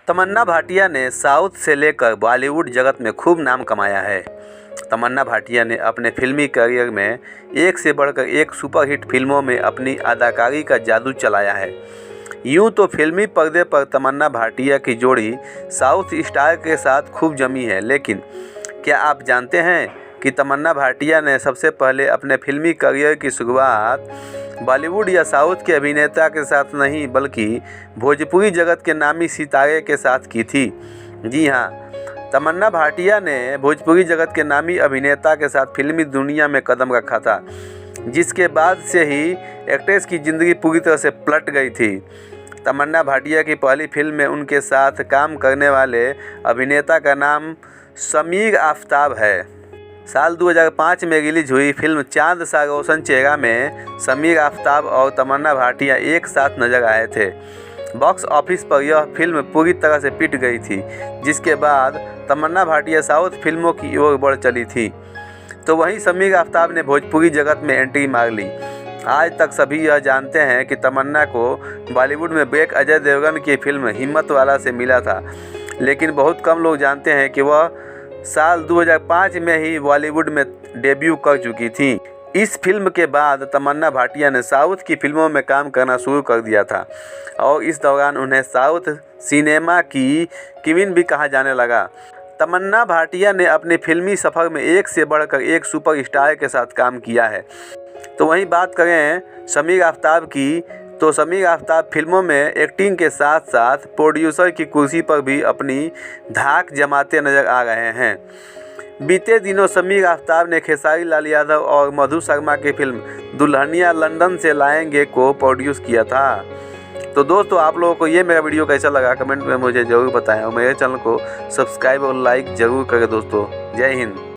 तमन्ना भाटिया ने साउथ से लेकर बॉलीवुड जगत में खूब नाम कमाया है। तमन्ना भाटिया ने अपने फिल्मी करियर में एक से बढ़कर एक सुपरहिट फिल्मों में अपनी अदाकारी का जादू चलाया है। यूं तो फिल्मी पर्दे पर तमन्ना भाटिया की जोड़ी साउथ स्टार के साथ खूब जमी है, लेकिन क्या आप जानते हैं कि तमन्ना भाटिया ने सबसे पहले अपने फिल्मी करियर की शुरुआत बॉलीवुड या साउथ के अभिनेता के साथ नहीं, बल्कि भोजपुरी जगत के नामी सितारे के साथ की थी। जी हाँ, तमन्ना भाटिया ने भोजपुरी जगत के नामी अभिनेता के साथ फिल्मी दुनिया में कदम रखा था, जिसके बाद से ही एक्ट्रेस की ज़िंदगी पूरी तरह से पलट गई थी। तमन्ना भाटिया की पहली फिल्म में उनके साथ काम करने वाले अभिनेता का नाम समीर आफ्ताब है। साल 2005 में रिलीज हुई फिल्म चांद सा रोशन चेहरा में समीर आफ्ताब और तमन्ना भाटिया एक साथ नजर आए थे। बॉक्स ऑफिस पर यह फिल्म पूरी तरह से पिट गई थी, जिसके बाद तमन्ना भाटिया साउथ फिल्मों की ओर बढ़ चली थी, तो वहीं समीर आफ्ताब ने भोजपुरी जगत में एंट्री मार ली। आज तक सभी यह जानते हैं कि तमन्ना को बॉलीवुड में ब्रेक अजय देवगन की फिल्म हिम्मत वाला से मिला था, लेकिन बहुत कम लोग जानते हैं कि वह साल 2005 में ही बॉलीवुड में डेब्यू कर चुकी थी। इस फिल्म के बाद तमन्ना भाटिया ने साउथ की फिल्मों में काम करना शुरू कर दिया था और इस दौरान उन्हें साउथ सिनेमा की क्वीन भी कहा जाने लगा। तमन्ना भाटिया ने अपने फिल्मी सफ़र में एक से बढ़कर एक सुपरस्टार के साथ काम किया है। तो वहीं बात करें समीर आफ्ताब की, तो समीर आफ्ताब फिल्मों में एक्टिंग के साथ साथ प्रोड्यूसर की कुर्सी पर भी अपनी धाक जमाते नजर आ रहे हैं। बीते दिनों समीर आफ्ताब ने खेसारी लाल यादव और मधु शर्मा की फिल्म दुल्हनिया लंदन से लाएंगे को प्रोड्यूस किया था। तो दोस्तों, आप लोगों को ये मेरा वीडियो कैसा लगा कमेंट में मुझे ज़रूर बताएं और मेरे चैनल को सब्सक्राइब और लाइक ज़रूर करें दोस्तों। जय हिंद।